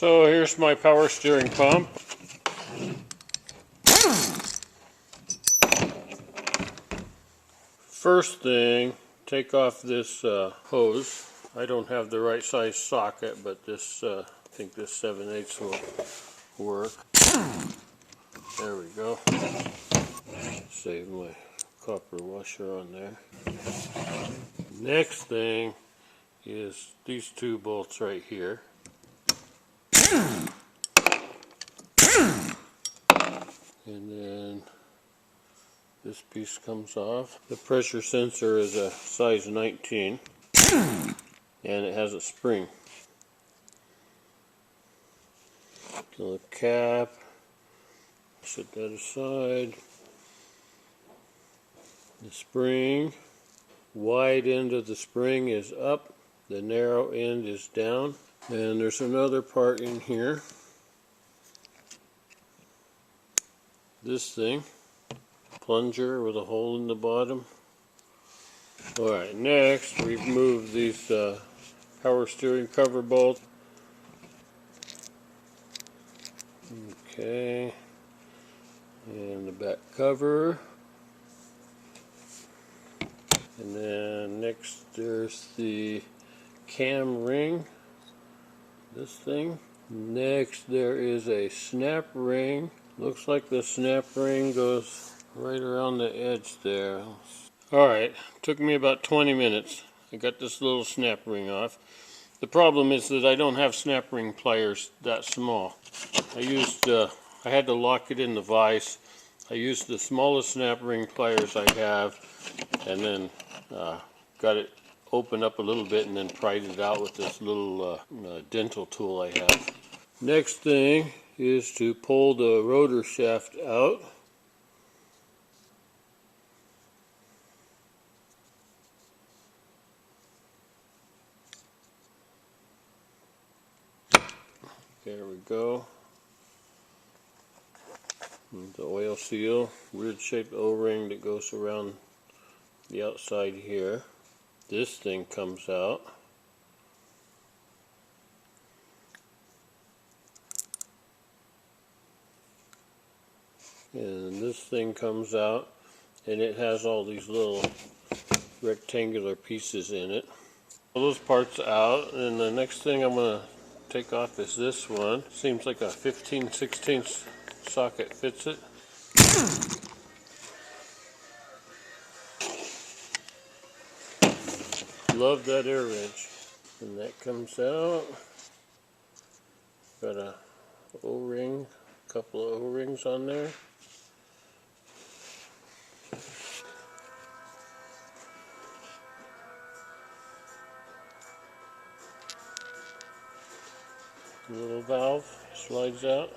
So here's my power steering pump. First thing, take off this hose. I don't have the right size socket, but this I think this 7/8 will work. There we go. Save my copper washer on there. Next thing is these two bolts right here. And then this piece comes off. The pressure sensor is a size 19 and it has a spring. So the cap, set that aside. The spring, wide end of the spring is up, the narrow end is down. And there's another part in here. This thing, plunger with a hole in the bottom. Alright, next remove these power steering cover bolts. Okay, and the back cover. And then next there's the cam ring, this thing. Next there is a snap ring. Looks like the snap ring goes right around the edge there. Alright, took me about 20 minutes. I got this little snap ring off. The problem is that I don't have snap ring pliers that small. I had to lock it in the vise. I used the smallest snap ring pliers I have, and then got it opened up a little bit and then pried it out with this little dental tool I have. Next thing is to pull the rotor shaft out. There we go. And the oil seal, weird shaped O-ring that goes around the outside here. This thing comes out. And this thing comes out, and it has all these little rectangular pieces in it. All those parts out, and the next thing I'm going to take off is this one. Seems like a 15/16 socket fits it. Love that air wrench. And that comes out. Got a O-ring, a couple of O-rings on there. The little valve slides out.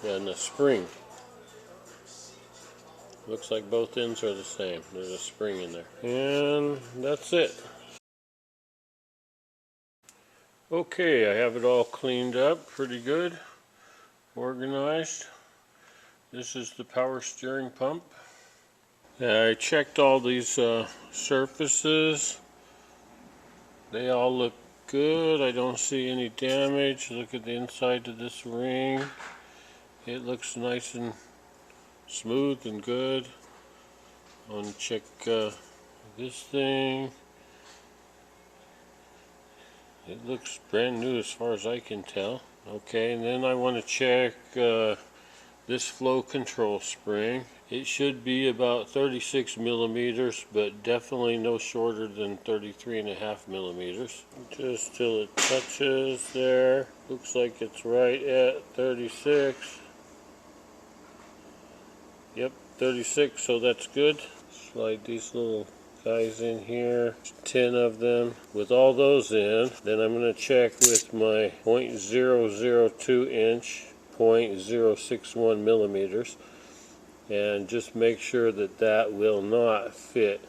And the spring. Looks like both ends are the same. There's a spring in there. And that's it. Okay, I have it all cleaned up pretty good, organized. This is the power steering pump. I checked all these surfaces. They all look good. I don't see any damage. Look at the inside of this ring. It looks nice and smooth and good. I want to check this thing. It looks brand new as far as I can tell. Okay, and then I want to check this flow control spring. It should be about 36 millimeters, but definitely no shorter than 33.5 millimeters. Just till it touches there. Looks like it's right at 36. Yep, 36, so that's good. Slide these little guys in here, 10 of them. With all those in, then I'm going to check with my 0.002 inch, 0.061 millimeters, and just make sure that that will not fit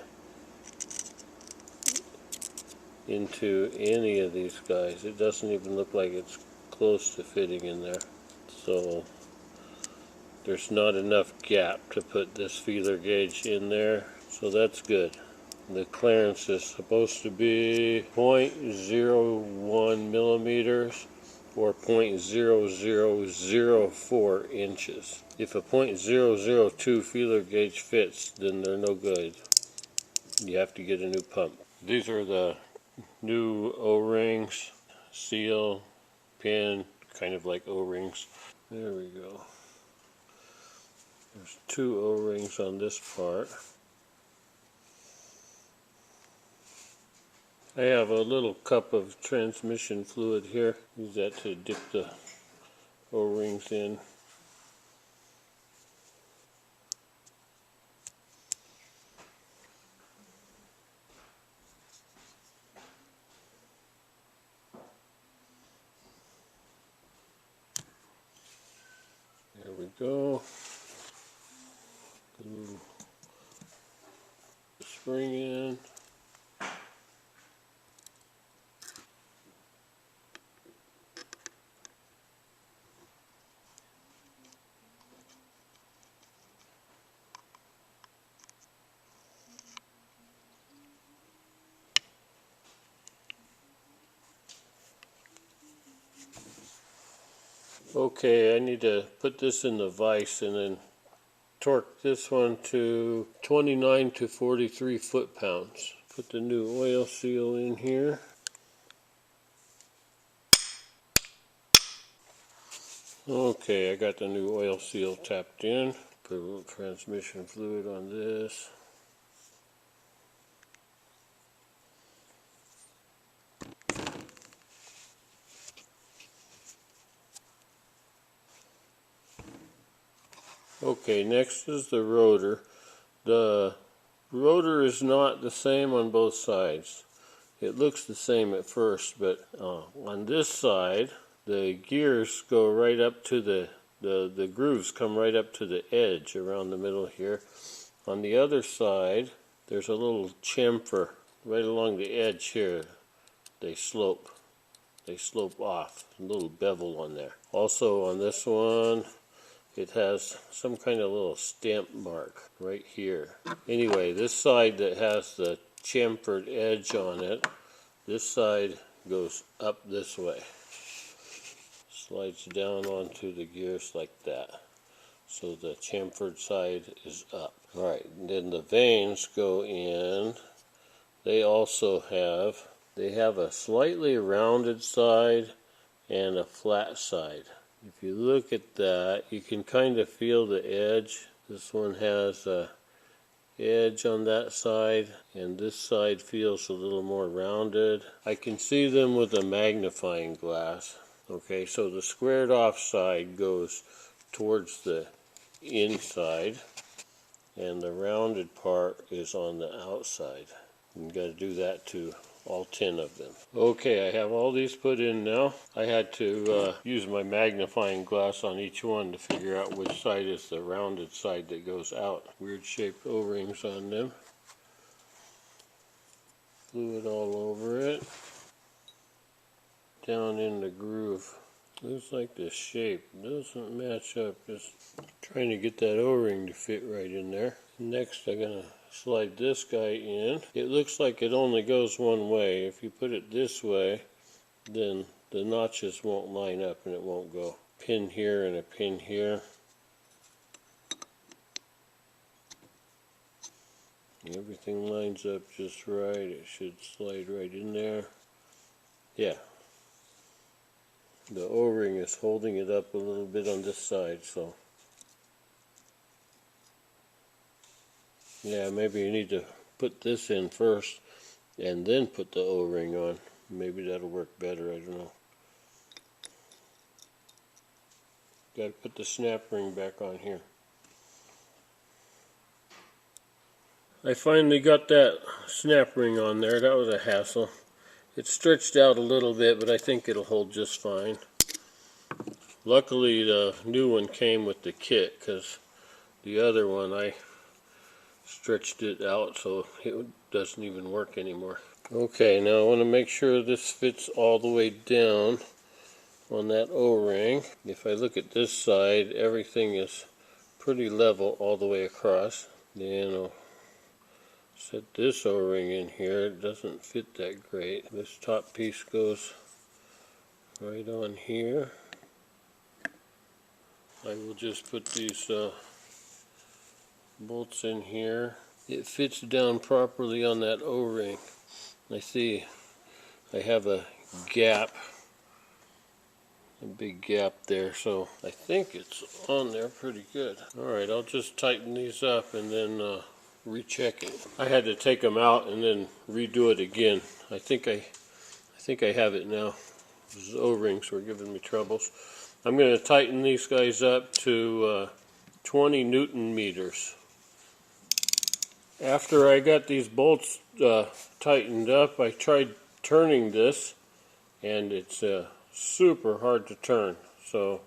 into any of these guys. It doesn't even look like it's close to fitting in there. So there's not enough gap to put this feeler gauge in there, so that's good. The clearance is supposed to be 0.01 millimeters or 0.0004 inches. If a .002 feeler gauge fits, then they're no good. You have to get a new pump. These are the new O-rings, seal, pin, kind of like O-rings. There we go. There's 2 O-rings on this part. I have a little cup of transmission fluid here. Use that to dip the O-rings in. There we go. Glue the spring in. Okay, I need to put this in the vise and then torque this one to 29 to 43 foot-pounds. Put the new oil seal in here. Okay, I got the new oil seal tapped in. Put a little transmission fluid on this. Okay, next is the rotor. The rotor is not the same on both sides. It looks the same at first, but on this side, the gears go right up to the grooves come right up to the edge around the middle here. On the other side, there's a little chamfer right along the edge here. They slope off, a little bevel on there. Also on this one, it has some kind of little stamp mark right here. Anyway, this side that has the chamfered edge on it, this side goes up this way. Slides down onto the gears like that. So the chamfered side is up. Alright, then the vanes go in. They also have a slightly rounded side and a flat side. If you look at that, you can kind of feel the edge. This one has a edge on that side, and this side feels a little more rounded. I can see them with a magnifying glass. Okay, so the squared off side goes towards the inside, and the rounded part is on the outside. You got to do that to all 10 of them. Okay, I have all these put in now. I had to use my magnifying glass on each one to figure out which side is the rounded side that goes out. Weird shaped O-rings on them. Fluid all over it. Down in the groove. Looks like the shape doesn't match up. Just trying to get that O-ring to fit right in there. Next, I'm going to slide this guy in. It looks like it only goes one way. If you put it this way, then the notches won't line up and it won't go. Pin here and a pin here. Everything lines up just right. It should slide right in there. Yeah. The O-ring is holding it up a little bit on this side, so yeah, maybe you need to put this in first and then put the O-ring on. Maybe that'll work better, I don't know. Got to put the snap ring back on here. I finally got that snap ring on there. That was a hassle. It stretched out a little bit, but I think it'll hold just fine. Luckily, the new one came with the kit, because the other one I stretched it out so it doesn't even work anymore. Okay, now I want to make sure this fits all the way down on that O-ring. If I look at this side, everything is pretty level all the way across. Then I'll set this O-ring in here. It doesn't fit that great. This top piece goes right on here. I will just put these bolts in here. It fits down properly on that O-ring. I see I have a gap, a big gap there, so I think it's on there pretty good. Alright, I'll just tighten these up and then recheck it. I had to take them out and then redo it again. I think I have it now. These O-rings were giving me troubles. I'm going to tighten these guys up to 20 Newton meters. After I got these bolts tightened up, I tried turning this, and it's super hard to turn. So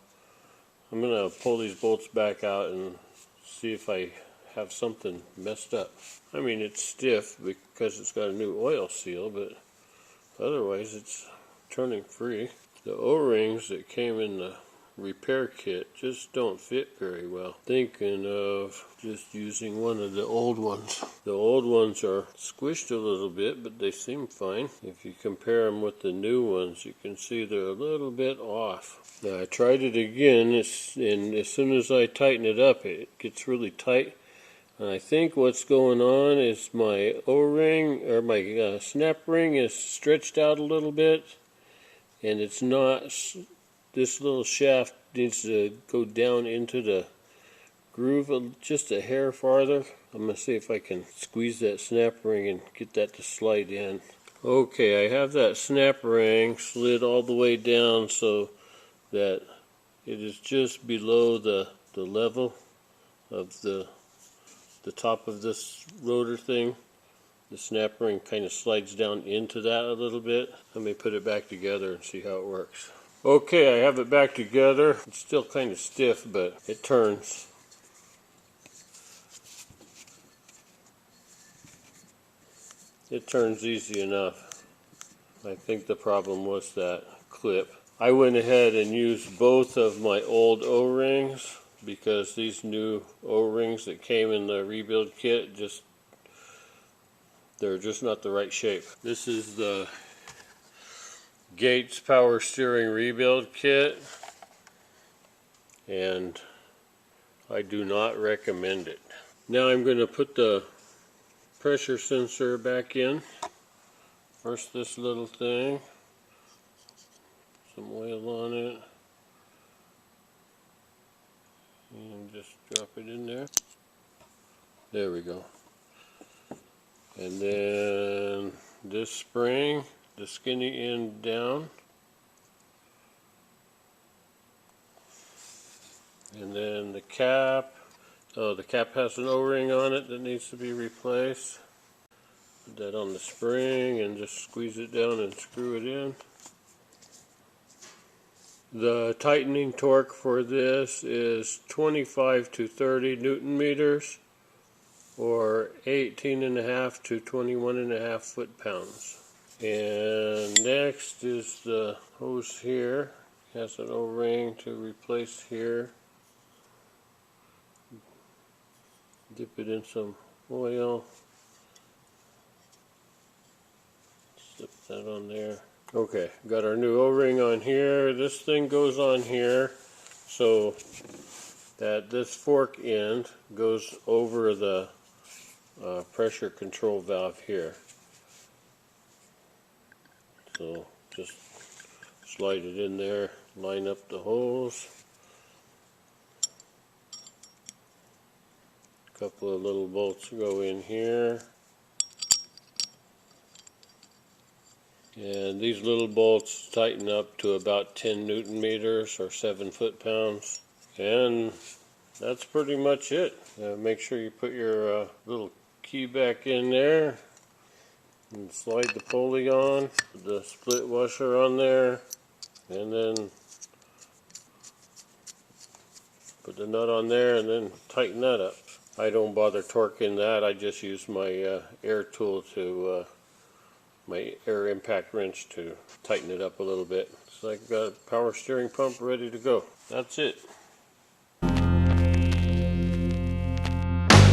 I'm going to pull these bolts back out and see if I have something messed up. I mean, it's stiff because it's got a new oil seal, but otherwise it's turning free. The O-rings that came in the repair kit just don't fit very well. Thinking of just using one of the old ones. The old ones are squished a little bit, but they seem fine. If you compare them with the new ones, you can see they're a little bit off. Now I tried it again, and as soon as I tighten it up, it gets really tight. And I think what's going on is my O-ring, or my snap ring is stretched out a little bit, and it's not. This little shaft needs to go down into the groove just a hair farther. I'm going to see if I can squeeze that snap ring and get that to slide in. Okay, I have that snap ring slid all the way down so that it is just below the level of the top of this rotor thing. The snap ring kind of slides down into that a little bit. Let me put it back together and see how it works. Okay, I have it back together. It's still kind of stiff, but it turns. It turns easy enough. I think the problem was that clip. I went ahead and used both of my old O-rings because these new O-rings that came in the rebuild kit, they're just not the right shape. This is the Gates power steering rebuild kit, and I do not recommend it. Now I'm going to put the pressure sensor back in. First this little thing, some oil on it, and just drop it in there. There we go. And then this spring, the skinny end down, and then the cap. Oh, the cap has an O-ring on it that needs to be replaced. Put that on the spring and just squeeze it down and screw it in. The tightening torque for this is 25 to 30 Newton meters, or 18.5 to 21.5 foot-pounds. And next is the hose here. It has an O-ring to replace here. Dip it in some oil. Slip that on there. Okay, got our new O-ring on here. This thing goes on here so that this fork end goes over the pressure control valve here. So just slide it in there, line up the holes. A couple of little bolts go in here. And these little bolts tighten up to about 10 Newton meters or 7 foot-pounds. And that's pretty much it. Make sure you put your little key back in there. And slide the pulley on, put the split washer on there, and then put the nut on there and then tighten that up. I don't bother torquing that, I just use my air tool to, my air impact wrench to tighten it up a little bit. So I've got a power steering pump ready to go. That's it.